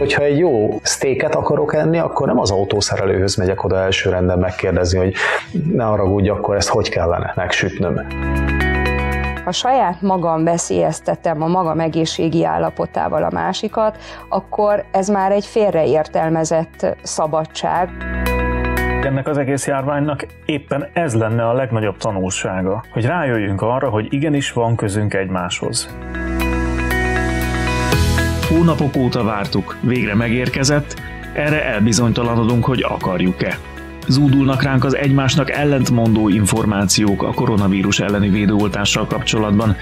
hogyha egy jó sztéket akarok enni, akkor nem az autószerelőhöz megyek oda elsőrendben megkérdezni, hogy ne haragudj, akkor ezt hogy kellene megsütnöm. Ha saját magam veszélyeztetem a magam egészségi állapotával a másikat, akkor ez már egy félreértelmezett szabadság. Ennek az egész járványnak éppen ez lenne a legnagyobb tanulsága, hogy rájöjjünk arra, hogy igenis van közünk egymáshoz. Hónapok óta vártuk, végre megérkezett, erre elbizonytalanodunk, hogy akarjuk-e. Zúdulnak ránk az egymásnak ellentmondó információk a koronavírus elleni védőoltással kapcsolatban,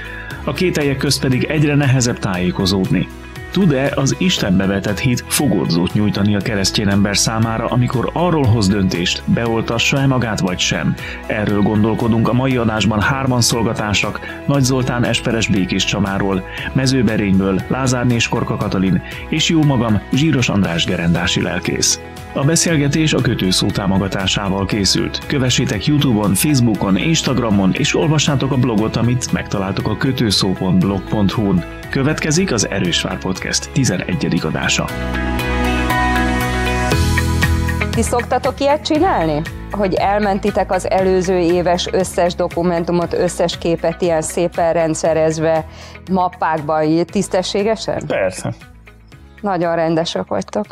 a kételyek közt pedig egyre nehezebb tájékozódni. Tud-e az Istenbe vetett hit fogodzót nyújtani a keresztény ember számára, amikor arról hoz döntést, beoltassa-e magát vagy sem? Erről gondolkodunk a mai adásban hárman szolgatársak, Nagy Zoltán Esperes Békés Csamáról, Mezőberényből Lázárné Korka Katalin és jó magam Zsíros András gerendási lelkész. A beszélgetés a Kötőszó támogatásával készült. Kövessétek YouTube-on, Facebookon, Instagramon és olvassátok a blogot, amit megtaláltok a kötőszó.blog.hu-n. Következik az Erősvár Podcast 11. adása. Ti szoktatok ilyet csinálni? Hogy elmentitek az előző éves összes dokumentumot, összes képet ilyen szépen rendszerezve, mappákban, tisztességesen? Persze. Nagyon rendesek vagytok.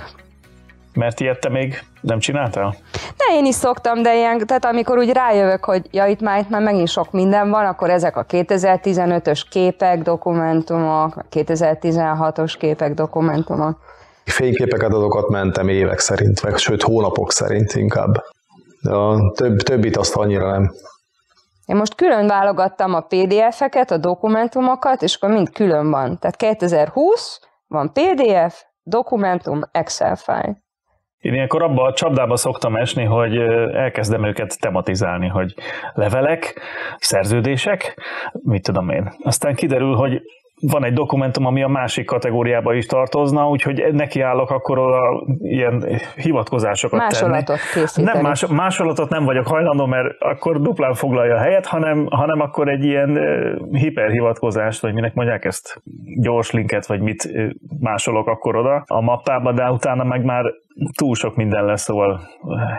Mert ilyet te még nem csináltál? De én is szoktam, de ilyen, tehát amikor úgy rájövök, hogy ja, itt már megint sok minden van, akkor ezek a 2015-ös képek, dokumentumok, 2016-os képek, dokumentumok. Fényképeket, azokat mentem évek szerint, meg sőt hónapok szerint inkább. De a többit azt annyira nem. Én most külön válogattam a PDF-eket, a dokumentumokat, és akkor mind külön van. Tehát 2020 van PDF, dokumentum, Excel file. Én ilyenkor abba a csapdába szoktam esni, hogy elkezdem őket tematizálni, hogy levelek, szerződések, mit tudom én. Aztán kiderül, hogy van egy dokumentum, ami a másik kategóriába is tartozna, úgyhogy nekiállok akkor ilyen hivatkozásokat másolatot készíteni. Nem, másolatot nem vagyok hajlandó, mert akkor duplán foglalja a helyet, hanem akkor egy ilyen hiperhivatkozást, vagy minek mondják ezt, gyors linket, vagy mit másolok akkor oda a mappába, de utána meg már túl sok minden lesz, szóval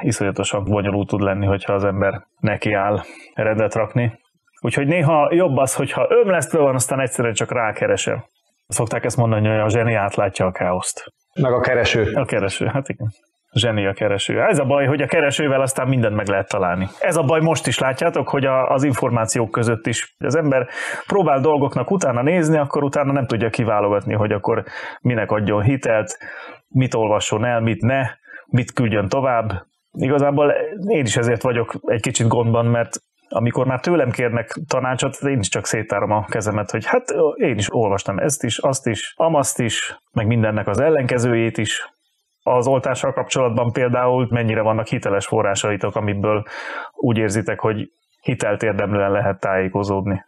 iszonyatosan bonyolult tud lenni, hogyha az ember nekiáll rendet rakni. Úgyhogy néha jobb az, hogyha ömlesztve van, aztán egyszerűen csak rákeresem. Szokták ezt mondani, hogy a zseni átlátja a káoszt. Meg a kereső. A kereső, hát igen. A zseni a kereső. Ez a baj, hogy a keresővel aztán mindent meg lehet találni. Ez a baj most is, látjátok, hogy az információk között is az ember próbál dolgoknak utána nézni, akkor utána nem tudja kiválogatni, hogy akkor minek adjon hitelt, mit olvasson el, mit ne, mit küldjön tovább. Igazából én is ezért vagyok egy kicsit gondban, mert amikor már tőlem kérnek tanácsot, én is csak széttárom a kezemet, hogy hát én is olvastam ezt is, azt is, amazt is, meg mindennek az ellenkezőjét is. Az oltással kapcsolatban például mennyire vannak hiteles forrásaitok, amiből úgy érzitek, hogy hitelt érdemlően lehet tájékozódni.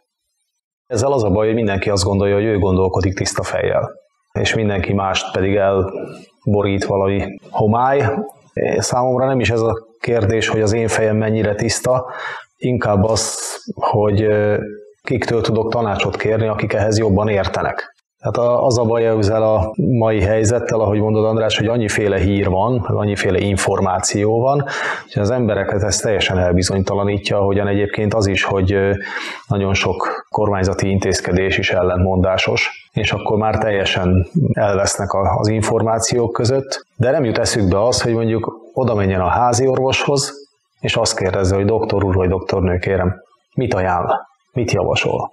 Ezzel az a baj, hogy mindenki azt gondolja, hogy ő gondolkodik tiszta fejjel, és mindenki mást pedig elborít valami homály. Számomra nem is ez a kérdés, hogy az én fejem mennyire tiszta, inkább az, hogy kiktől tudok tanácsot kérni, akik ehhez jobban értenek. Tehát az a baj ezzel a mai helyzettel, ahogy mondod András, hogy annyiféle hír van, annyiféle információ van, hogy az embereket ez teljesen elbizonytalanítja, ahogyan egyébként az is, hogy nagyon sok kormányzati intézkedés is ellentmondásos, és akkor már teljesen elvesznek az információk között, de nem jut eszükbe az, hogy mondjuk oda menjen a házi orvoshoz, és azt kérdezze, hogy doktor úr vagy doktornő, kérem, mit ajánl, mit javasol?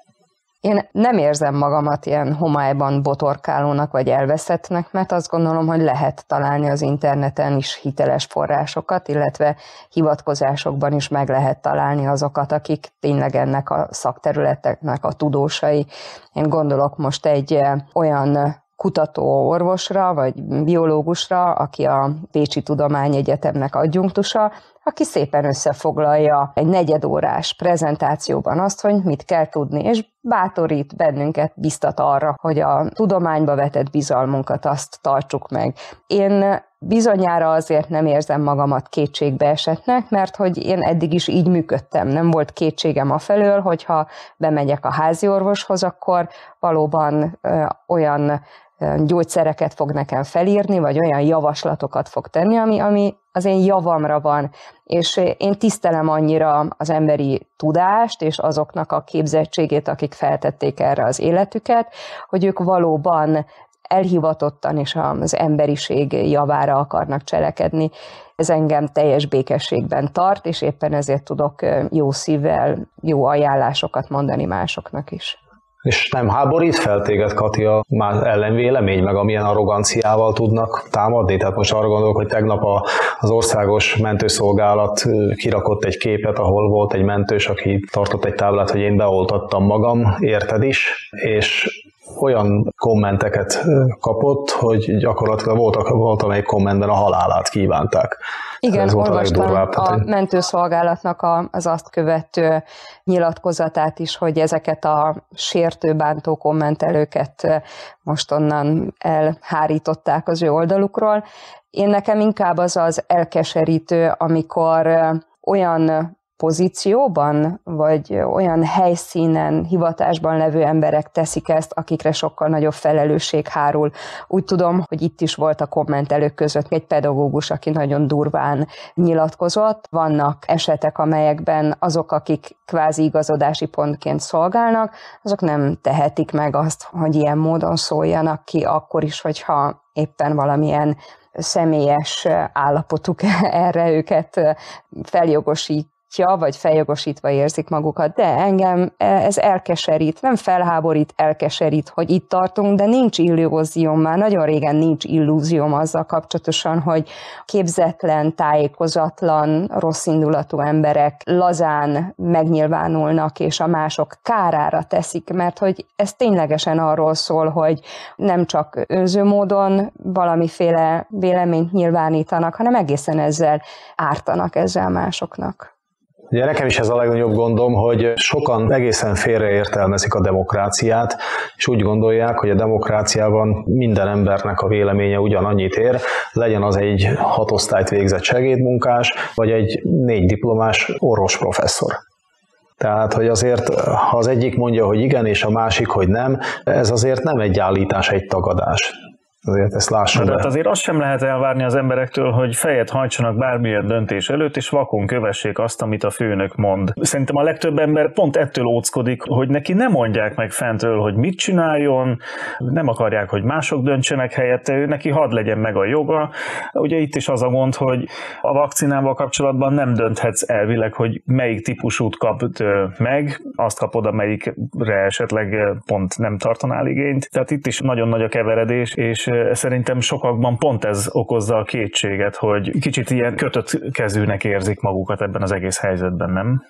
Én nem érzem magamat ilyen homályban botorkálónak vagy elveszettnek, mert azt gondolom, hogy lehet találni az interneten is hiteles forrásokat, illetve hivatkozásokban is meg lehet találni azokat, akik tényleg ennek a szakterületeknek a tudósai. Én gondolok most egy olyan kutató orvosra, vagy biológusra, aki a Pécsi Tudományegyetemnek adjunktusa, aki szépen összefoglalja egy negyedórás prezentációban azt, hogy mit kell tudni, és bátorít bennünket, biztat arra, hogy a tudományba vetett bizalmunkat azt tartsuk meg. Én bizonyára azért nem érzem magamat kétségbeesettnek, mert hogy én eddig is így működtem. Nem volt kétségem afelől, hogyha bemegyek a háziorvoshoz, akkor valóban olyan gyógyszereket fog nekem felírni, vagy olyan javaslatokat fog tenni, ami az én javamra van. És én tisztelem annyira az emberi tudást, és azoknak a képzettségét, akik feltették erre az életüket, hogy ők valóban elhivatottan és az emberiség javára akarnak cselekedni. Ez engem teljes békességben tart, és éppen ezért tudok jó szívvel jó ajánlásokat mondani másoknak is. És nem háborít fel téged, Kati, a már ellenvélemény, meg amilyen arroganciával tudnak támadni? Tehát most arra gondolok, hogy tegnap az Országos Mentőszolgálat kirakott egy képet, ahol volt egy mentős, aki tartott egy táblát, hogy én beoltattam magam, érted is, és olyan kommenteket kapott, hogy gyakorlatilag volt amelyik kommentben a halálát kívánták. Igen, olvastam a mentőszolgálatnak az azt követő nyilatkozatát is, hogy ezeket a sértő, bántó kommentelőket most onnan elhárították az ő oldalukról. Én nekem inkább az elkeserítő, amikor olyan pozícióban, vagy olyan helyszínen, hivatásban levő emberek teszik ezt, akikre sokkal nagyobb felelősség hárul. Úgy tudom, hogy itt is volt a kommentelők között egy pedagógus, aki nagyon durván nyilatkozott. Vannak esetek, amelyekben azok, akik kvázi igazodási pontként szolgálnak, azok nem tehetik meg azt, hogy ilyen módon szóljanak ki, akkor is, hogyha éppen valamilyen személyes állapotuk erre őket feljogosít, vagy feljogosítva érzik magukat, de engem ez elkeserít, nem felháborít, elkeserít, hogy itt tartunk, de nincs illúzióm, már nagyon régen nincs illúzióm azzal kapcsolatosan, hogy képzetlen, tájékozatlan, rosszindulatú emberek lazán megnyilvánulnak, és a mások kárára teszik, mert hogy ez ténylegesen arról szól, hogy nem csak önző módon valamiféle véleményt nyilvánítanak, hanem egészen ezzel ártanak ezzel másoknak. Ugye nekem is ez a legnagyobb gondom, hogy sokan egészen félreértelmezik a demokráciát, és úgy gondolják, hogy a demokráciában minden embernek a véleménye ugyanannyit ér, legyen az egy 6 osztályt végzett segédmunkás, vagy egy 4 diplomás orvosprofesszor. Tehát, hogy azért, ha az egyik mondja, hogy igen, és a másik, hogy nem, ez azért nem egy állítás, egy tagadás. Azért ezt lássuk. De hát azért azt sem lehet elvárni az emberektől, hogy fejet hajtsanak bármilyen döntés előtt, és vakon kövessék azt, amit a főnök mond. Szerintem a legtöbb ember pont ettől óckodik, hogy neki nem mondják meg fentről, hogy mit csináljon, nem akarják, hogy mások döntsenek helyette, ő neki hadd legyen meg a joga. Ugye itt is az a gond, hogy a vakcinával kapcsolatban nem dönthetsz elvileg, hogy melyik típusút kapd meg, azt kapod, amelyikre esetleg pont nem tartanál igényt. Tehát itt is nagyon nagy a keveredés, és szerintem sokakban pont ez okozza a kétséget, hogy kicsit ilyen kötött kezűnek érzik magukat ebben az egész helyzetben, nem?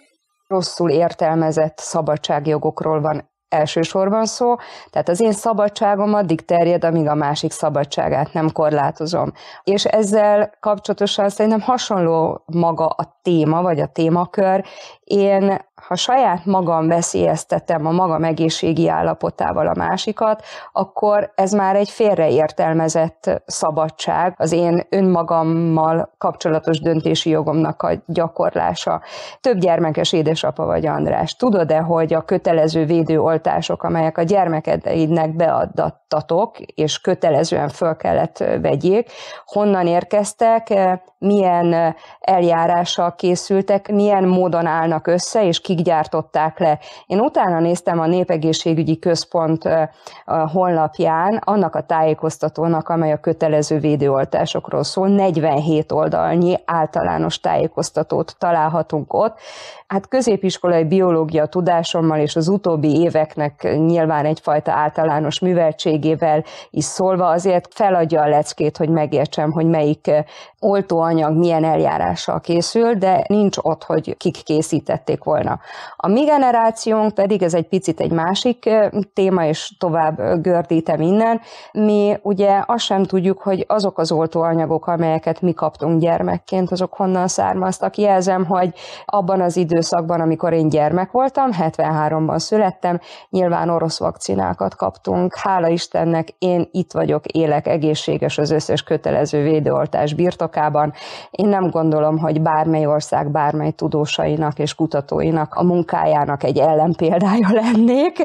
Rosszul értelmezett szabadságjogokról van elsősorban szó, tehát az én szabadságom addig terjed, amíg a másik szabadságát nem korlátozom. És ezzel kapcsolatosan szerintem hasonló maga a téma, vagy a témakör. Én, ha saját magam veszélyeztetem a magam egészségi állapotával a másikat, akkor ez már egy félreértelmezett szabadság, az én önmagammal kapcsolatos döntési jogomnak a gyakorlása. Több gyermekes édesapa vagy, András. Tudod-e, hogy a kötelező védőoltások, amelyek a gyermekeidnek beadattatok, és kötelezően föl kellett vegyék, honnan érkeztek, milyen eljárással készültek, milyen módon állnak össze, és kik gyártották le. Én utána néztem a Népegészségügyi Központ honlapján annak a tájékoztatónak, amely a kötelező védőoltásokról szól, 47 oldalnyi általános tájékoztatót találhatunk ott. Hát középiskolai biológia tudásommal és az utóbbi éveknek nyilván egyfajta általános műveltségével is szólva azért feladja a leckét, hogy megértsem, hogy melyik oltóanyag milyen eljárással készül, de nincs ott, hogy kik készítették volna. A mi generációnk pedig, ez egy picit egy másik téma, és tovább gördítem innen, mi ugye azt sem tudjuk, hogy azok az oltóanyagok, amelyeket mi kaptunk gyermekként, azok honnan származtak. Jelzem, hogy abban az időszakban, amikor én gyermek voltam, 73-ban születtem, nyilván orosz vakcinákat kaptunk. Hála Istennek én itt vagyok, élek, egészséges, az összes kötelező védőoltás birtokában. Én nem gondolom, hogy bármely ország, bármely tudósainak és kutatóinak orvosnak a munkájának egy ellenpéldája lennék,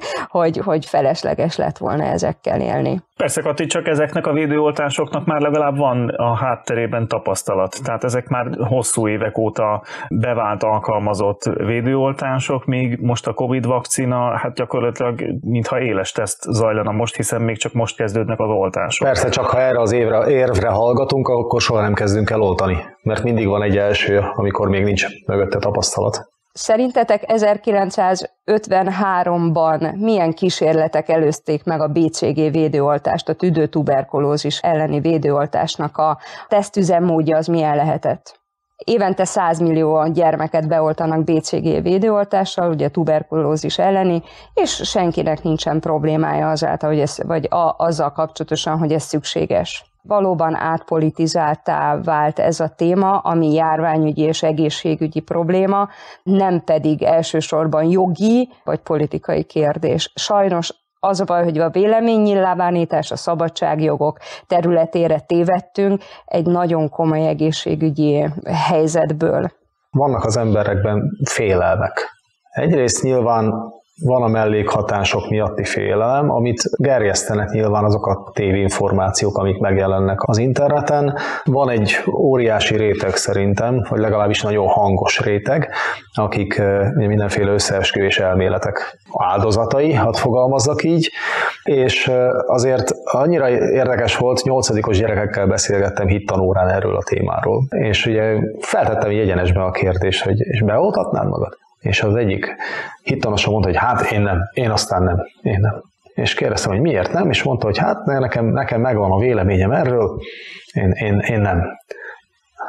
hogy felesleges lett volna ezekkel élni. Persze, Kati, csak ezeknek a védőoltásoknak már legalább van a hátterében tapasztalat. Tehát ezek már hosszú évek óta bevált, alkalmazott védőoltások, míg most a Covid vakcina, hát gyakorlatilag mintha éles teszt zajlana most, hiszen még csak most kezdődnek az oltások. Persze, csak ha erre az érvre hallgatunk, akkor soha nem kezdünk el oltani, mert mindig van egy első, amikor még nincs mögötte tapasztalat. Szerintetek 1953-ban milyen kísérletek előzték meg a BCG védőoltást, a tüdőtuberkulózis elleni védőoltásnak a tesztüzemmódja az milyen lehetett? Évente 100 millió gyermeket beoltanak BCG védőoltással, ugye tuberkulózis elleni, és senkinek nincsen problémája azáltal, hogy azzal kapcsolatosan, hogy ez szükséges. Valóban átpolitizáltá vált ez a téma, ami járványügyi és egészségügyi probléma, nem pedig elsősorban jogi vagy politikai kérdés. Sajnos az a baj, hogy a véleménynyilvánítás, a szabadságjogok területére tévedtünk egy nagyon komoly egészségügyi helyzetből. Vannak az emberekben félelmek. Egyrészt nyilván van a mellékhatások miatti félelem, amit gerjesztenek nyilván azok a tévinformációk, amik megjelennek az interneten. Van egy óriási réteg szerintem, vagy legalábbis nagyon hangos réteg, akik mindenféle összeesküvés elméletek áldozatai, hadd fogalmazzak így, és azért annyira érdekes volt, 8-os gyerekekkel beszélgettem hittanórán erről a témáról, és ugye feltettem így egyenesben a kérdést, hogy és beoltatnád magad? És az egyik hittanosa mondta, hogy hát én nem, én aztán nem, én nem. És kérdeztem, hogy miért nem, és mondta, hogy hát nekem megvan a véleményem erről, én nem.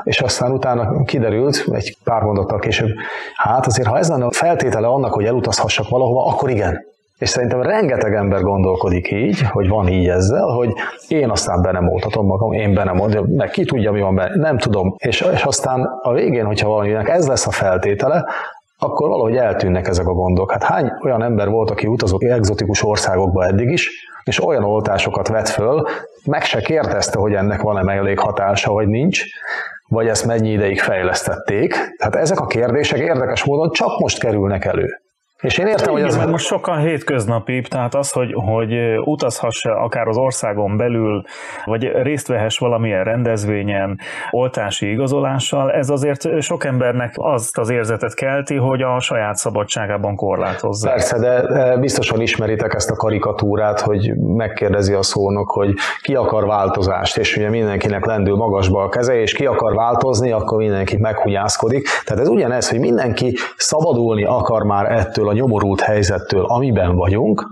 És aztán utána kiderült, egy pár mondattal később, hát azért, ha ez lenne a feltétele annak, hogy elutazhassak valahova, akkor igen. És szerintem rengeteg ember gondolkodik így, hogy van így ezzel, hogy én aztán be nem oltatom magam, én be nem oltatom, meg ki tudja, mi van benne, nem tudom. És aztán a végén, hogyha valaminek ez lesz a feltétele, akkor valahogy eltűnnek ezek a gondok. Hát hány olyan ember volt, aki utazott egzotikus országokba eddig is, és olyan oltásokat vett föl, meg se kérdezte, hogy ennek van-e mellékhatása, vagy nincs, vagy ezt mennyi ideig fejlesztették. Tehát ezek a kérdések érdekes módon csak most kerülnek elő. És én értem, igen, hogy mert most sokkal hétköznapi, tehát az, hogy utazhass akár az országon belül, vagy részt vehess valamilyen rendezvényen, oltási igazolással, ez azért sok embernek azt az érzetet kelti, hogy a saját szabadságában korlátozza. Persze, de biztosan ismeritek ezt a karikatúrát, hogy megkérdezi a szónok, hogy ki akar változást, és ugye mindenkinek lendül magasba a keze, és ki akar változni, akkor mindenki meghunyászkodik. Tehát ez ugyanez, hogy mindenki szabadulni akar már ettől a nyomorult helyzettől, amiben vagyunk.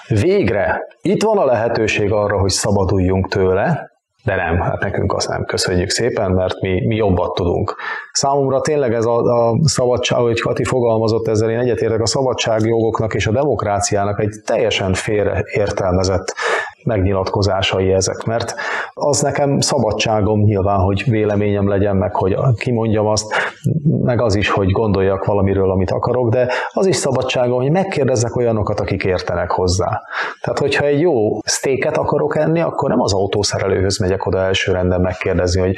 Végre itt van a lehetőség arra, hogy szabaduljunk tőle, de nem, hát nekünk azt nem, köszönjük szépen, mert mi jobbat tudunk. Számomra tényleg ez a szabadság, ahogy Kati fogalmazott ezzel, én egyetértek, a szabadságjogoknak és a demokráciának egy teljesen félreértelmezett megnyilatkozásai ezek, mert az nekem szabadságom nyilván, hogy véleményem legyen, meg hogy kimondjam azt, meg az is, hogy gondoljak valamiről, amit akarok, de az is szabadságom, hogy megkérdezzek olyanokat, akik értenek hozzá. Tehát, hogyha egy jó sztéket akarok enni, akkor nem az autószerelőhöz megyek oda első renden megkérdezni, hogy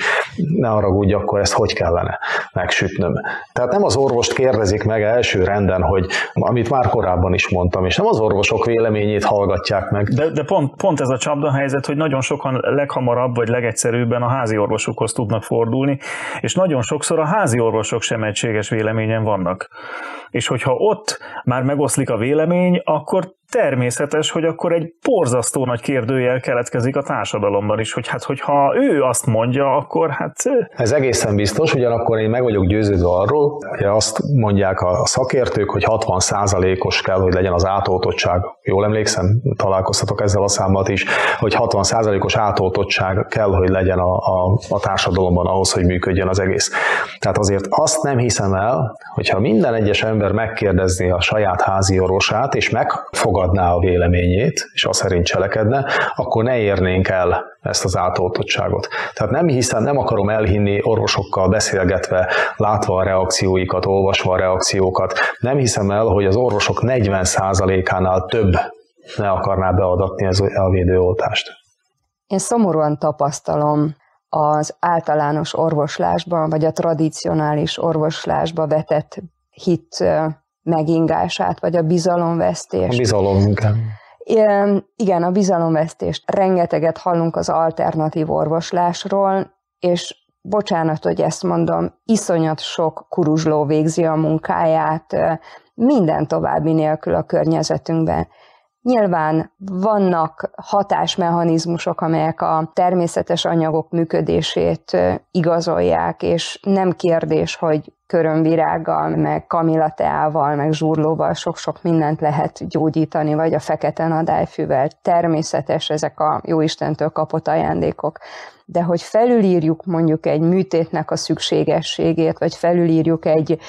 ne haragudj, akkor ezt hogy kellene megsütnöm. Tehát nem az orvost kérdezik meg első renden, hogy amit már korábban is mondtam, és nem az orvosok véleményét hallgatják meg. De pont ez a csapdahelyzet, hogy nagyon sokan leghamarabb vagy legegyszerűbben a házi orvosukhoz tudnak fordulni, és nagyon sokszor a házi orvosok sem egységes véleményen vannak. És hogyha ott már megoszlik a vélemény, akkor természetes, hogy akkor egy borzasztó nagy kérdőjel keletkezik a társadalomban is, hogy hát hogyha ő azt mondja, akkor hát... Ez egészen biztos, ugyanakkor én meg vagyok győződve arról, hogy azt mondják a szakértők, hogy 60%-os kell, hogy legyen az átoltottság. Jól emlékszem, találkoztatok ezzel a számmal is, hogy 60%-os átoltottság kell, hogy legyen a társadalomban ahhoz, hogy működjön az egész. Tehát azért azt nem hiszem el, hogyha minden egyes ember megkérdezné a saját házi orvosát, és megfogadná a véleményét, és azt szerint cselekedne, akkor ne érnénk el ezt az átoltottságot. Tehát nem hiszem, nem akarom elhinni orvosokkal beszélgetve, látva a reakcióikat, olvasva a reakciókat, nem hiszem el, hogy az orvosok 40%-ánál több ne akarná beadatni a védőoltást. Én szomorúan tapasztalom az általános orvoslásban, vagy a tradicionális orvoslásba vetett hit megingását, vagy a bizalomvesztést. A bizalom, igen, a bizalomvesztést. Rengeteget hallunk az alternatív orvoslásról, és bocsánat, hogy ezt mondom, iszonyat sok kuruzsló végzi a munkáját minden további nélkül a környezetünkben. Nyilván vannak hatásmechanizmusok, amelyek a természetes anyagok működését igazolják, és nem kérdés, hogy körömvirággal, meg kamilateával, meg zsurlóval sok-sok mindent lehet gyógyítani, vagy a fekete nadályfűvel. Természetes ezek a jóistentől kapott ajándékok. De hogy felülírjuk mondjuk egy műtétnek a szükségességét, vagy felülírjuk egy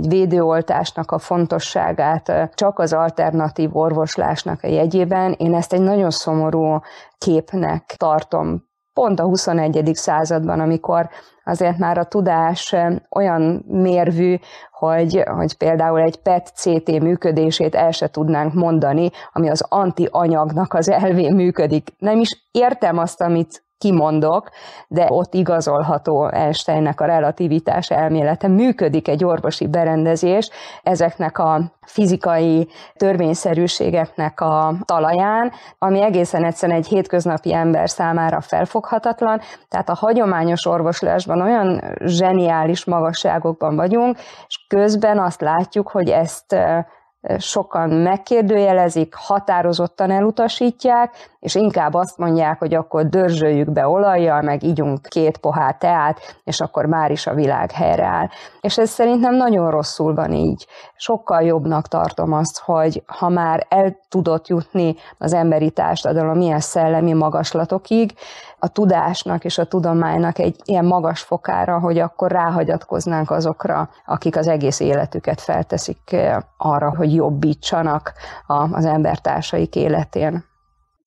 védőoltásnak a fontosságát csak az alternatív orvoslásnak a jegyében, én ezt egy nagyon szomorú képnek tartom. Pont a 21. században, amikor azért már a tudás olyan mérvű, hogy például egy PET-CT működését el se tudnánk mondani, ami az antianyagnak az elvén működik. Nem is értem azt, amit kimondok, de ott igazolható Einsteinnek a relativitás elmélete. Működik egy orvosi berendezés ezeknek a fizikai törvényszerűségeknek a talaján, ami egészen egyszerűen egy hétköznapi ember számára felfoghatatlan. Tehát a hagyományos orvoslásban olyan zseniális magasságokban vagyunk, és közben azt látjuk, hogy ezt sokan megkérdőjelezik, határozottan elutasítják, és inkább azt mondják, hogy akkor dörzsöljük be olajjal, meg ígyunk 2 pohár teát, és akkor már is a világ helyreáll. És ez szerintem nagyon rosszul van így. Sokkal jobbnak tartom azt, hogy ha már el tudott jutni az emberi társadalom ilyen szellemi magaslatokig, a tudásnak és a tudománynak egy ilyen magas fokára, hogy akkor ráhagyatkoznánk azokra, akik az egész életüket felteszik arra, hogy jobbítsanak az embertársaik életén.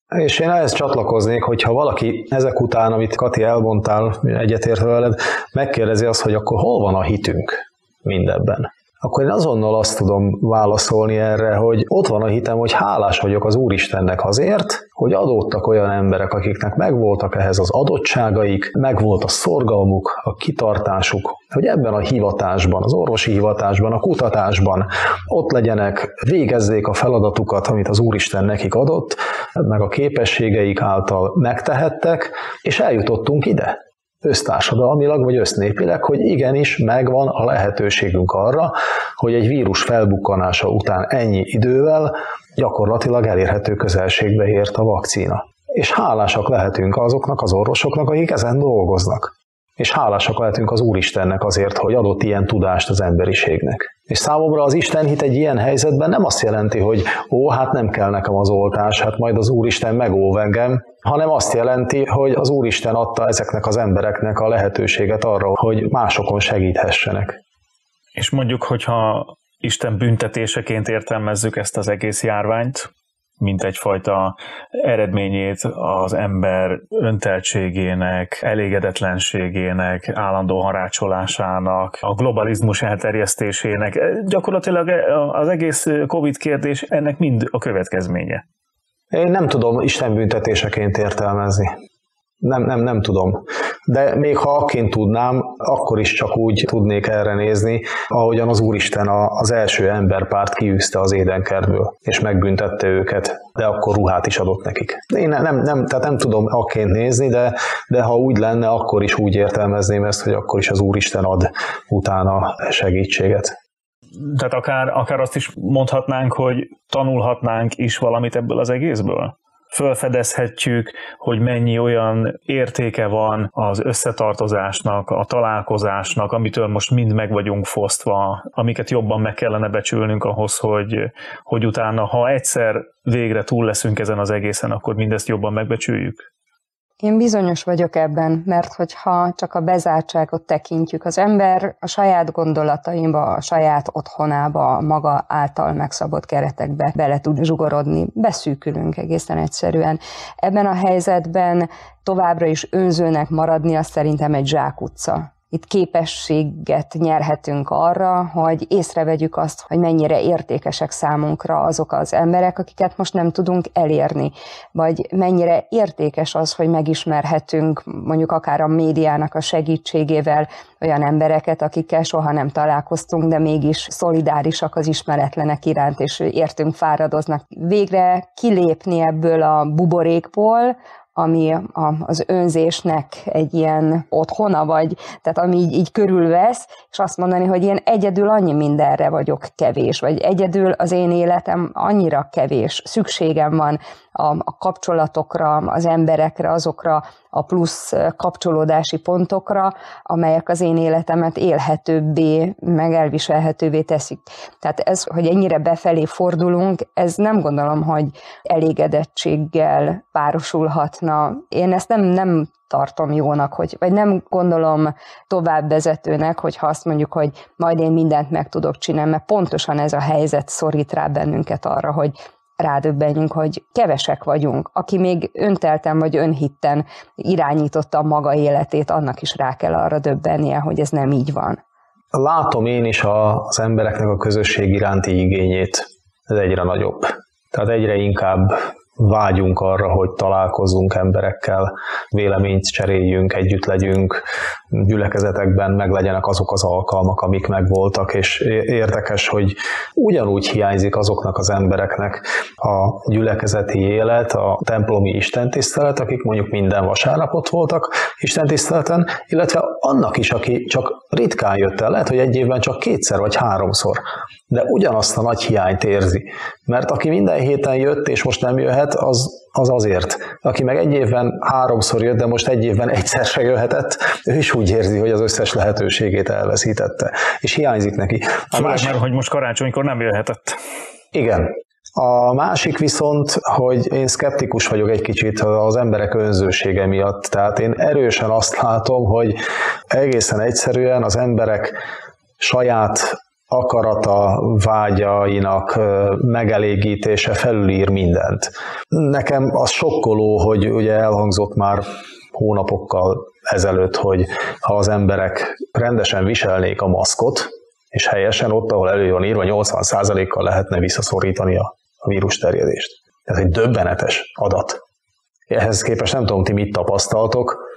És én ehhez csatlakoznék, hogyha valaki ezek után, amit Kati elmondtál, egyetértve veled, megkérdezi azt, hogy akkor hol van a hitünk mindebben. Akkor én azonnal azt tudom válaszolni erre, hogy ott van a hitem, hogy hálás vagyok az Úristennek azért, hogy adódtak olyan emberek, akiknek megvoltak ehhez az adottságaik, megvolt a szorgalmuk, a kitartásuk, hogy ebben a hivatásban, az orvosi hivatásban, a kutatásban ott legyenek, végezzék a feladatukat, amit az Úristen nekik adott, meg a képességeik által megtehettek, és eljutottunk ide. Össztársadalmilag vagy össznépileg, hogy igenis megvan a lehetőségünk arra, hogy egy vírus felbukkanása után ennyi idővel gyakorlatilag elérhető közelségbe ért a vakcína. És hálásak lehetünk azoknak az orvosoknak, akik ezen dolgoznak. És hálásak lehetünk az Úristennek azért, hogy adott ilyen tudást az emberiségnek. És számomra az istenhit egy ilyen helyzetben nem azt jelenti, hogy hát nem kell nekem az oltás, hát majd az Úristen megóv engem, hanem azt jelenti, hogy az Úristen adta ezeknek az embereknek a lehetőséget arra, hogy másokon segíthessenek. És mondjuk, hogyha Isten büntetéseként értelmezzük ezt az egész járványt, mint egyfajta eredményét az ember önteltségének, elégedetlenségének, állandó harácsolásának, a globalizmus elterjesztésének. Gyakorlatilag az egész Covid kérdés ennek mind a következménye. Én nem tudom Isten büntetéseként értelmezni. Nem tudom. De még ha akként tudnám, akkor is csak úgy tudnék erre nézni, ahogyan az Úristen az első emberpárt kiűzte az édenkertből, és megbüntette őket, de akkor ruhát is adott nekik. Én tehát nem tudom akként nézni, de ha úgy lenne, akkor is úgy értelmezném ezt, hogy akkor is az Úristen ad utána segítséget. Tehát akár azt is mondhatnánk, hogy tanulhatnánk is valamit ebből az egészből? Fölfedezhetjük, hogy mennyi olyan értéke van az összetartozásnak, a találkozásnak, amitől most mind meg vagyunk fosztva, amiket jobban meg kellene becsülnünk ahhoz, hogy utána, ha egyszer végre túl leszünk ezen az egészen, akkor mindezt jobban megbecsüljük. Én bizonyos vagyok ebben, mert hogyha csak a bezártságot tekintjük, az ember a saját gondolataimba, a saját otthonába, maga által megszabott keretekbe bele tud zsugorodni, beszűkülünk egészen egyszerűen. Ebben a helyzetben továbbra is önzőnek maradni, az szerintem egy zsákutca. itt képességet nyerhetünk arra, hogy észrevegyük azt, hogy mennyire értékesek számunkra azok az emberek, akiket most nem tudunk elérni, vagy mennyire értékes az, hogy megismerhetünk mondjuk akár a médiának a segítségével olyan embereket, akikkel soha nem találkoztunk, de mégis szolidárisak az ismeretlenek iránt, és értünk fáradoznak. Végre kilépni ebből a buborékból, ami az önzésnek egy ilyen otthona, vagy tehát ami így körülvesz, és azt mondani, hogy én egyedül annyi mindenre vagyok kevés, vagy egyedül az én életem annyira kevés, szükségem van a kapcsolatokra, az emberekre, azokra a plusz kapcsolódási pontokra, amelyek az én életemet élhetőbbé, meg elviselhetővé teszik. Tehát ez, hogy ennyire befelé fordulunk, ez nem gondolom, hogy elégedettséggel párosulhatna. Én ezt nem tartom jónak, vagy nem gondolom továbbvezetőnek, hogyha azt mondjuk, hogy majd én mindent meg tudok csinálni, mert pontosan ez a helyzet szorít rá bennünket arra, hogy rádöbbenjünk, hogy kevesek vagyunk. Aki még öntelten vagy önhitten irányította a maga életét, annak is rá kell arra döbbennie, hogy ez nem így van. Látom én is az embereknek a közösség iránti igényét. Ez egyre nagyobb. Tehát egyre inkább vágyunk arra, hogy találkozzunk emberekkel, véleményt cseréljünk, együtt legyünk, gyülekezetekben meglegyenek azok az alkalmak, amik megvoltak, és érdekes, hogy ugyanúgy hiányzik azoknak az embereknek a gyülekezeti élet, a templomi istentisztelet, akik mondjuk minden vasárnap ott voltak istentiszteleten, illetve annak is, aki csak ritkán jött el, lehet, hogy egy évben csak 2-szer vagy 3-szor, de ugyanazt a nagy hiányt érzi. Mert aki minden héten jött, és most nem jöhet, az azért. Aki meg egy évben 3-szor jött, de most egy évben egyszer se jöhetett, ő is úgy érzi, hogy az összes lehetőségét elveszítette. És hiányzik neki. Mert hogy most karácsonykor nem jöhetett. Igen. A másik viszont, hogy én szkeptikus vagyok egy kicsit az emberek önzősége miatt. Tehát én erősen azt látom, hogy egészen egyszerűen az emberek saját akarata, vágyainak megelégítése felülír mindent. Nekem az sokkoló, hogy ugye elhangzott már hónapokkal ezelőtt, hogy ha az emberek rendesen viselnék a maszkot, és helyesen ott, ahol elő van írva, 80%-kal lehetne visszaszorítani a vírus terjedést. Ez egy döbbenetes adat. Ehhez képest nem tudom, ti mit tapasztaltok.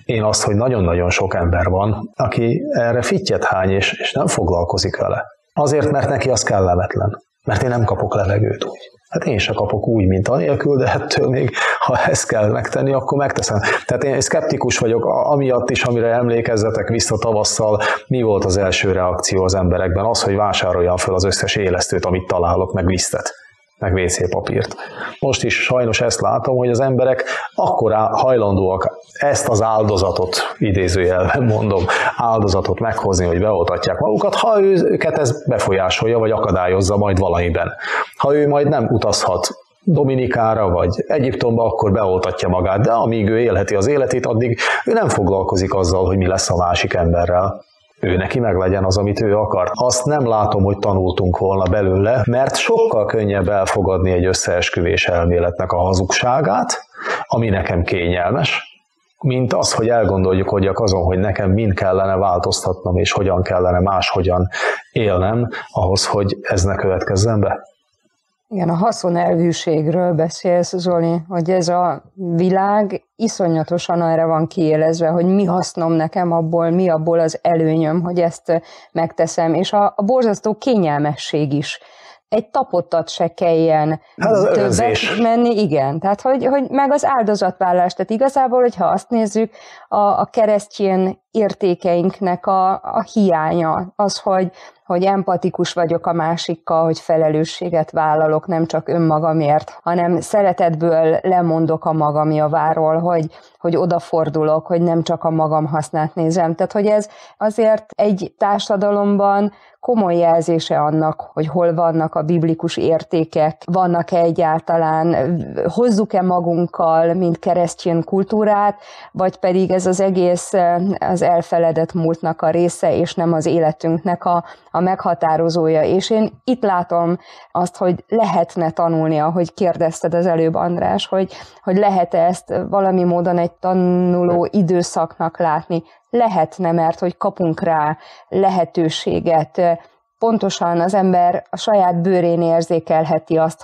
Én azt, hogy nagyon-nagyon sok ember van, aki erre fittyet hány, és nem foglalkozik vele. Azért, mert neki az kellemetlen. Mert én nem kapok levegőt úgy. Hát én se kapok úgy, mint anélkül, de ettől még, ha ezt kell megtenni, akkor megteszem. Tehát én szkeptikus vagyok, amiatt is, amire emlékezzetek vissza tavasszal, mi volt az első reakció az emberekben? Az, hogy vásároljam fel az összes élesztőt, amit találok, meg lisztet, meg WC papírt. Most is sajnos ezt látom, hogy az emberek akkor hajlandóak ezt az áldozatot, idézőjelben mondom, áldozatot meghozni, hogy beoltatják magukat, ha őket ez befolyásolja, vagy akadályozza majd valamiben. Ha ő majd nem utazhat Dominikára, vagy Egyiptomba, akkor beoltatja magát, de amíg ő élheti az életét, addig ő nem foglalkozik azzal, hogy mi lesz a másik emberrel. Ő neki meglegyen az, amit ő akar. Azt nem látom, hogy tanultunk volna belőle, mert sokkal könnyebb elfogadni egy összeesküvés elméletnek a hazugságát, ami nekem kényelmes, mint az, hogy elgondoljuk azon, hogy nekem mind kellene változtatnom, és hogyan kellene máshogyan élnem, ahhoz, hogy ez ne következzen be. Igen, a haszonelvűségről beszélsz, Zoli, hogy ez a világ iszonyatosan erre van kiélezve, hogy mi hasznom nekem abból, mi abból az előnyöm, hogy ezt megteszem, és a borzasztó kényelmesség is. Egy tapottat se kelljen többet menni, igen. Tehát, hogy meg az áldozatvállalás, tehát igazából, hogyha azt nézzük, a keresztény értékeinknek a hiánya, az, hogy empatikus vagyok a másikkal, hogy felelősséget vállalok nem csak önmagamért, hanem szeretetből lemondok a magam javáról, hogy odafordulok, hogy nem csak a magam hasznát nézem. Tehát, hogy ez azért egy társadalomban komoly jelzése annak, hogy hol vannak a biblikus értékek, vannak-e egyáltalán, hozzuk-e magunkkal, mint keresztény kultúrát, vagy pedig ez az egész az elfeledett múltnak a része, és nem az életünknek a meghatározója. És én itt látom azt, hogy lehetne tanulni, ahogy kérdezted az előbb, András, hogy lehet-e ezt valami módon egy tanuló időszaknak látni. lehetne, mert hogy kapunk rá lehetőséget. Pontosan az ember a saját bőrén érzékelheti azt,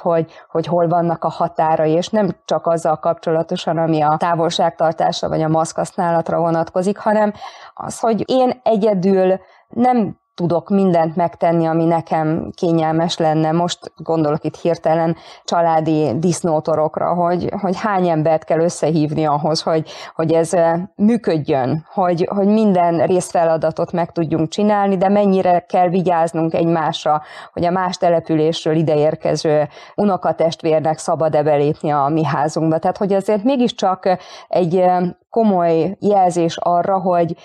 hogy hol vannak a határai, és nem csak azzal kapcsolatosan, ami a távolságtartásra vagy a maszkhasználatra vonatkozik, hanem az, hogy én egyedül nem tudok mindent megtenni, ami nekem kényelmes lenne. Most gondolok itt hirtelen családi disznótorokra, hogy hány embert kell összehívni ahhoz, hogy ez működjön, hogy minden részfeladatot meg tudjunk csinálni, de mennyire kell vigyáznunk egymásra, hogy a más településről ideérkező unokatestvérnek szabad-e belépni a mi házunkba. Tehát, hogy azért mégiscsak egy komoly jelzés arra, hogy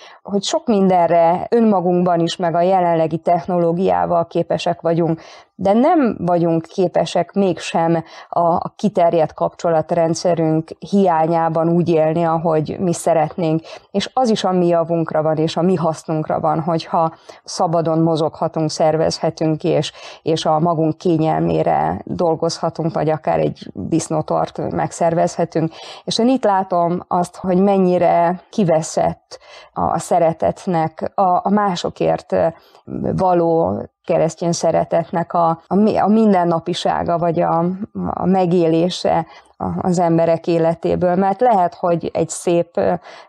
sok mindenre önmagunkban is, meg a jelenlegi technológiával képesek vagyunk, de nem vagyunk képesek mégsem a kiterjedt kapcsolatrendszerünk hiányában úgy élni, ahogy mi szeretnénk. És az is a mi javunkra van, és a mi hasznunkra van, hogyha szabadon mozoghatunk, szervezhetünk, és a magunk kényelmére dolgozhatunk, vagy akár egy disznótort megszervezhetünk. És én itt látom azt, hogy mennyire kiveszett a szeretetnek, a másokért való keresztény szeretetnek a mindennapisága, vagy a megélése az emberek életéből, mert lehet, hogy egy szép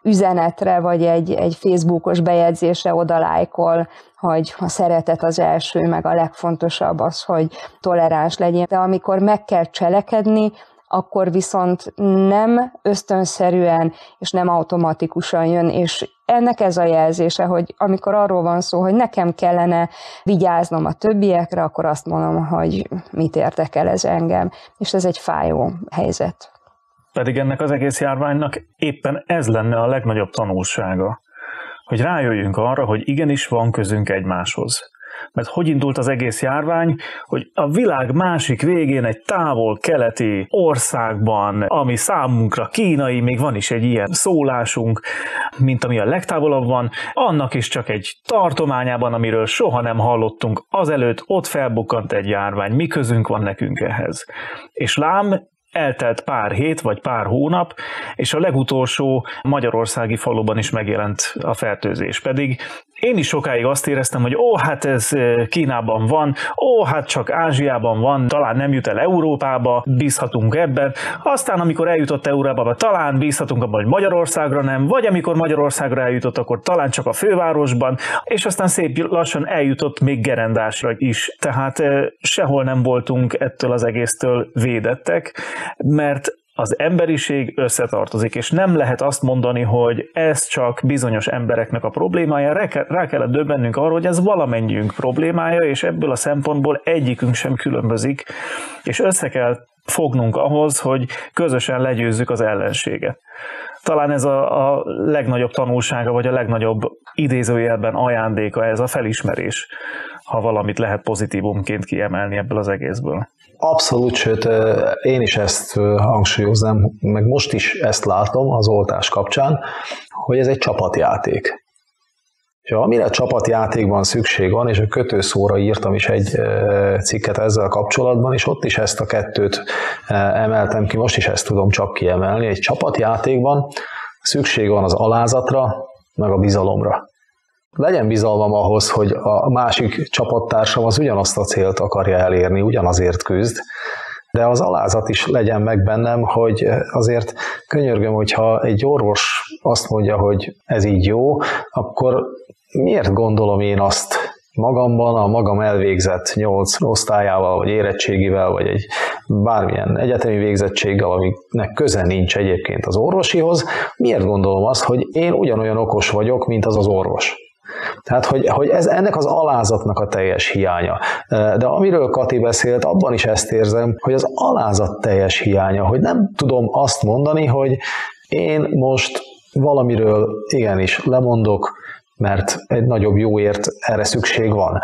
üzenetre, vagy egy Facebookos bejegyzésre odalájkol, hogy a szeretet az első, meg a legfontosabb az, hogy toleráns legyen. De amikor meg kell cselekedni, akkor viszont nem ösztönszerűen és nem automatikusan jön, és ennek ez a jelzése, hogy amikor arról van szó, hogy nekem kellene vigyáznom a többiekre, akkor azt mondom, hogy mit érdekel ez engem, és ez egy fájó helyzet. Pedig ennek az egész járványnak éppen ez lenne a legnagyobb tanulsága, hogy rájöjjünk arra, hogy igenis van közünk egymáshoz. Mert hogy indult az egész járvány, hogy a világ másik végén egy távol-keleti országban, ami számunkra kínai, még van is egy ilyen szólásunk, mint ami a legtávolabb van, annak is csak egy tartományában, amiről soha nem hallottunk, azelőtt ott felbukkant egy járvány, mi közünk van nekünk ehhez. És lám, eltelt pár hét vagy pár hónap, és a legutolsó magyarországi faluban is megjelent a fertőzés. Pedig én is sokáig azt éreztem, hogy hát ez Kínában van, hát csak Ázsiában van, talán nem jut el Európába, bízhatunk ebben. Aztán, amikor eljutott Európába, talán bízhatunk abban, hogy Magyarországra nem, vagy amikor Magyarországra eljutott, akkor talán csak a fővárosban, és aztán szép lassan eljutott még Gerendásra is. Tehát sehol nem voltunk ettől az egésztől védettek, mert az emberiség összetartozik, és nem lehet azt mondani, hogy ez csak bizonyos embereknek a problémája, rá kellett döbbennünk arra, hogy ez valamennyiünk problémája, és ebből a szempontból egyikünk sem különbözik, és össze kell fognunk ahhoz, hogy közösen legyőzzük az ellenséget. Talán ez a legnagyobb tanulsága, vagy a legnagyobb idézőjelben ajándéka, ez a felismerés, ha valamit lehet pozitívumként kiemelni ebből az egészből. Abszolút, sőt, én is ezt hangsúlyoznám, meg most is ezt látom az oltás kapcsán, hogy ez egy csapatjáték. És amire csapatjátékban szükség van, és a kötőszóra írtam is egy cikket ezzel kapcsolatban, és ott is ezt a kettőt emeltem ki, most is ezt tudom csak kiemelni. Egy csapatjátékban szükség van az alázatra, meg a bizalomra. Legyen bizalmam ahhoz, hogy a másik csapattársam az ugyanazt a célt akarja elérni, ugyanazért küzd, de az alázat is legyen meg bennem, hogy azért könyörgöm, hogyha egy orvos azt mondja, hogy ez így jó, akkor miért gondolom én azt magamban, a magam elvégzett 8 osztályával, vagy érettségivel, vagy egy bármilyen egyetemi végzettséggel, aminek köze nincs egyébként az orvosihoz, miért gondolom azt, hogy én ugyanolyan okos vagyok, mint az orvos? Tehát, hogy ez ennek az alázatnak a teljes hiánya. De amiről Kati beszélt, abban is ezt érzem, hogy az alázat teljes hiánya, hogy nem tudom azt mondani, hogy én most valamiről igenis lemondok, mert egy nagyobb jóért erre szükség van.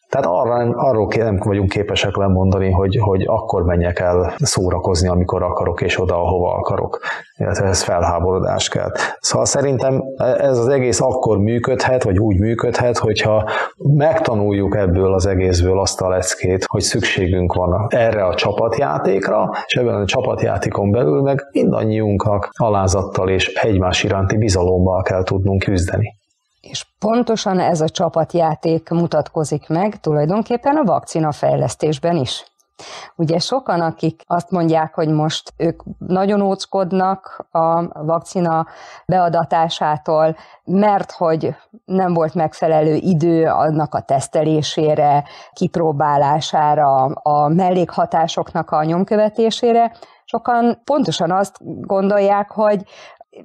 Tehát arról nem vagyunk képesek lemondani, hogy akkor menjek el szórakozni, amikor akarok, és oda, ahova akarok. Illetve ez felháborodást kelt. Szóval szerintem ez az egész akkor működhet, vagy úgy működhet, hogyha megtanuljuk ebből az egészből azt a leckét, hogy szükségünk van erre a csapatjátékra, és ebben a csapatjátékon belül meg mindannyiunknak alázattal és egymás iránti bizalommal kell tudnunk küzdeni. És pontosan ez a csapatjáték mutatkozik meg tulajdonképpen a vakcinafejlesztésben is. Ugye sokan, akik azt mondják, hogy most ők nagyon óckodnak a vakcina beadatásától, mert hogy nem volt megfelelő idő annak a tesztelésére, kipróbálására, a mellékhatásoknak a nyomkövetésére, sokan pontosan azt gondolják, hogy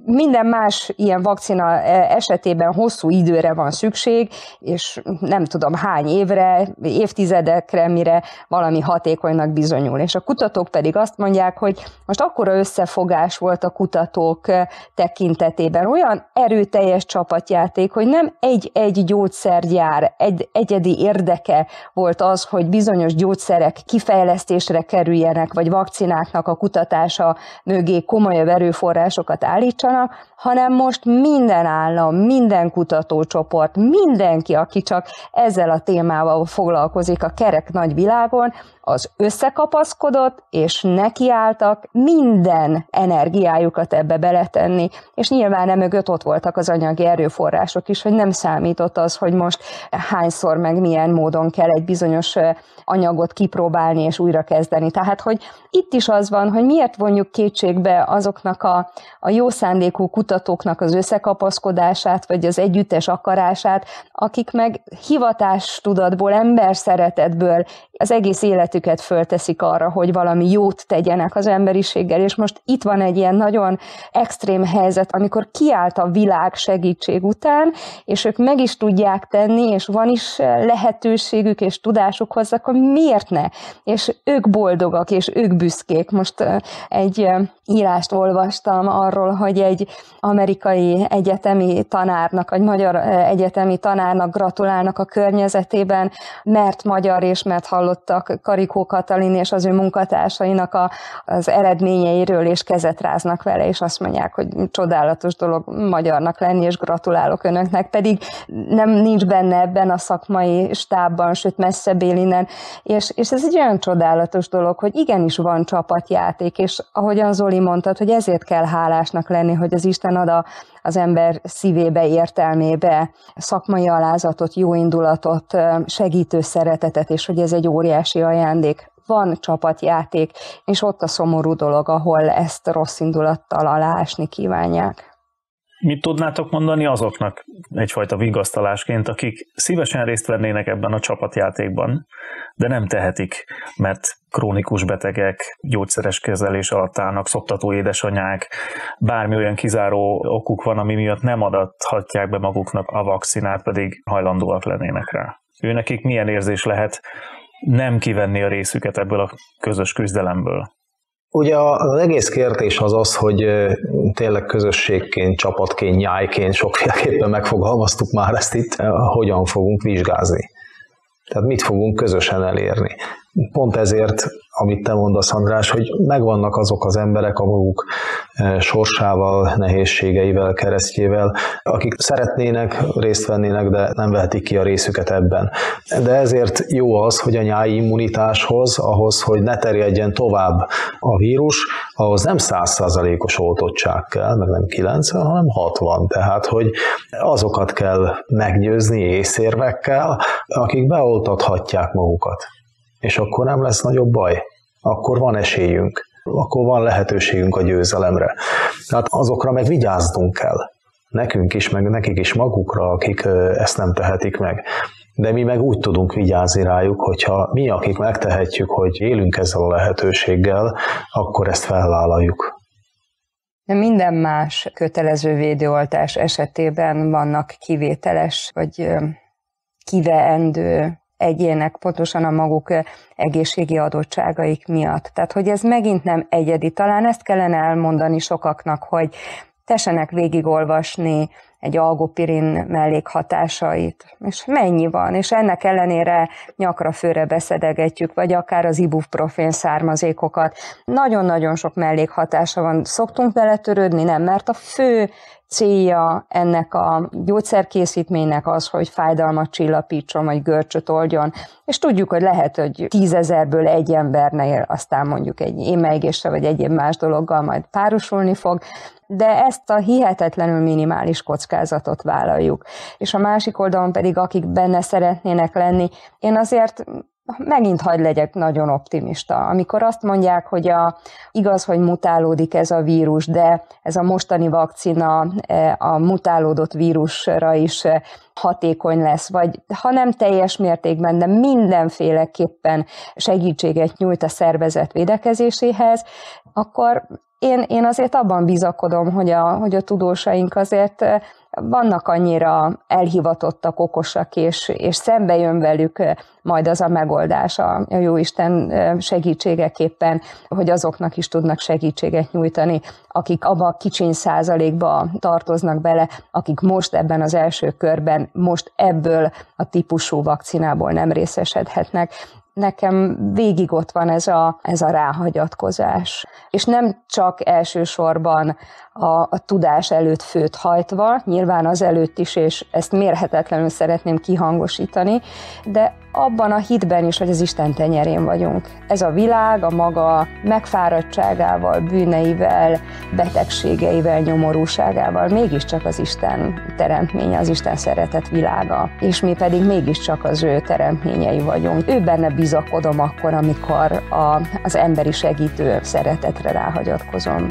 minden más ilyen vakcina esetében hosszú időre van szükség, és nem tudom hány évre, évtizedekre, mire valami hatékonynak bizonyul. És a kutatók pedig azt mondják, hogy most akkora összefogás volt a kutatók tekintetében, olyan erőteljes csapatjáték, hogy nem egy gyógyszergyár, egyedi érdeke volt az, hogy bizonyos gyógyszerek kifejlesztésre kerüljenek, vagy vakcináknak a kutatása mögé komolyabb erőforrásokat állítsanak, hanem most minden állam, minden kutatócsoport, mindenki, aki csak ezzel a témával foglalkozik a kerek nagy világon, az összekapaszkodott, és nekiálltak minden energiájukat ebbe beletenni, és nyilván emögött ott voltak az anyagi erőforrások is, hogy nem számított az, hogy most hányszor meg milyen módon kell egy bizonyos anyagot kipróbálni és újra kezdeni. Tehát, hogy itt is az van, hogy miért vonjuk kétségbe azoknak a jó szándékú kutatóknak az összekapaszkodását, vagy az együttes akarását, akik meg hivatástudatból, emberszeretetből az egész életüket fölteszik arra, hogy valami jót tegyenek az emberiséggel, és most itt van egy ilyen nagyon extrém helyzet, amikor kiállt a világ segítség után, és ők meg is tudják tenni, és van is lehetőségük és tudásuk hozzá, akkor miért ne? És ők boldogak, és ők büszkék. Most egy írást olvastam arról, hogy egy amerikai egyetemi tanárnak, vagy magyar egyetemi tanárnak gratulálnak a környezetében, mert magyar és mert hallottak Karikó Katalin és az ő munkatársainak az eredményeiről, és kezet ráznak vele, és azt mondják, hogy csodálatos dolog magyarnak lenni, és gratulálok önöknek, pedig nincs benne ebben a szakmai stábban, sőt messzebb él innen, és ez egy olyan csodálatos dolog, hogy igenis van csapatjáték, és ahogyan Zoli mondtad, hogy ezért kell hálásnak lenni, hogy az Isten ad az ember szívébe, értelmébe szakmai alázatot, jó indulatot, segítő szeretetet, és hogy ez egy óriási ajándék. Van csapatjáték, és ott a szomorú dolog, ahol ezt rossz indulattal aláásni kívánják. Mit tudnátok mondani azoknak egyfajta vigasztalásként, akik szívesen részt vennének ebben a csapatjátékban, de nem tehetik, mert krónikus betegek, gyógyszeres kezelés alatt állnak, szoptató édesanyák, bármi olyan kizáró okuk van, ami miatt nem adathatják be maguknak a vakcinát, pedig hajlandóak lennének rá. Őnekik milyen érzés lehet nem kivenni a részüket ebből a közös küzdelemből? Ugye az egész kérdés az, hogy tényleg közösségként, csapatként, nyájként, sokféleképpen megfogalmaztuk már ezt itt, hogyan fogunk vizsgázni. Tehát mit fogunk közösen elérni. Pont ezért, amit te mondasz, András, hogy megvannak azok az emberek a maguk sorsával, nehézségeivel, keresztjével, akik szeretnének, részt vennének, de nem vehetik ki a részüket ebben. De ezért jó az, hogy a nyári immunitáshoz, ahhoz, hogy ne terjedjen tovább a vírus, ahhoz nem 100%-os oltottság kell, meg nem 90, hanem 60. Tehát, hogy azokat kell meggyőzni észérvekkel, akik beoltathatják magukat. És akkor nem lesz nagyobb baj. Akkor van esélyünk. Akkor van lehetőségünk a győzelemre. Tehát azokra meg vigyáznunk kell. Nekünk is, meg nekik is magukra, akik ezt nem tehetik meg. De mi meg úgy tudunk vigyázni rájuk, hogyha mi, akik megtehetjük, hogy élünk ezzel a lehetőséggel, akkor ezt felvállaljuk. De minden más kötelező védőoltás esetében vannak kivételes, vagy kiveendő egyének pontosan a maguk egészségi adottságaik miatt. Tehát, hogy ez megint nem egyedi. Talán ezt kellene elmondani sokaknak, hogy tessenek végigolvasni egy algopirin mellékhatásait, és mennyi van, és ennek ellenére nyakra főre beszedegetjük, vagy akár az ibuprofén származékokat. Nagyon-nagyon sok mellékhatása van. Szoktunk vele törődni? Nem, mert a fő célja ennek a gyógyszerkészítménynek az, hogy fájdalmat csillapítson, vagy görcsöt oldjon, és tudjuk, hogy lehet, hogy 10 000-ből egy embernél aztán mondjuk egy émeigésre, vagy egyéb más dologgal majd párosulni fog, de ezt a hihetetlenül minimális kockát kockázatot vállaljuk. És a másik oldalon pedig, akik benne szeretnének lenni, én azért megint hadd legyek nagyon optimista. Amikor azt mondják, hogy igaz, hogy mutálódik ez a vírus, de ez a mostani vakcina a mutálódott vírusra is hatékony lesz, vagy ha nem teljes mértékben, de mindenféleképpen segítséget nyújt a szervezet védekezéséhez, akkor én azért abban bizakodom, hogy a tudósaink azért vannak annyira elhivatottak, okosak, és szembe jön velük majd az a megoldás a Jóisten segítségeképpen, hogy azoknak is tudnak segítséget nyújtani, akik abba a kicsiny százalékba tartoznak bele, akik most ebben az első körben, most ebből a típusú vakcinából nem részesedhetnek. Nekem végig ott van ez a ráhagyatkozás. És nem csak elsősorban a tudás előtt főt hajtva, nyilván az előtt is, és ezt mérhetetlenül szeretném kihangosítani, de abban a hitben is, hogy az Isten tenyerén vagyunk. Ez a világ a maga megfáradtságával, bűneivel, betegségeivel, nyomorúságával mégiscsak az Isten teremtménye, az Isten szeretett világa, és mi pedig mégiscsak az ő teremtményei vagyunk. Ő benne bizakodom akkor, amikor az emberi segítő szeretetre ráhagyatkozom.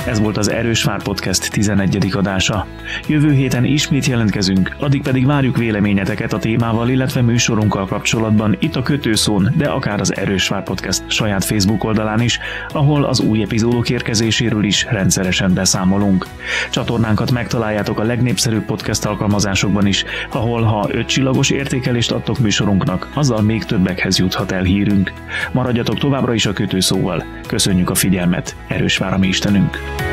Ez volt az Erős Vár Podcast 11. adása. Jövő héten ismét jelentkezünk, addig pedig várjuk véleményeteket a témával, illetve műsorunkkal kapcsolatban itt a Kötőszón, de akár az Erős Vár Podcast saját Facebook oldalán is, ahol az új epizódok érkezéséről is rendszeresen beszámolunk. Csatornánkat megtaláljátok a legnépszerűbb podcast alkalmazásokban is, ahol ha 5 csillagos értékelést adtok műsorunknak, azzal még többekhez juthat el hírünk. Maradjatok továbbra is a Kötőszóval. Köszönjük a figyelmet, Erős Vár a mi Istenünk!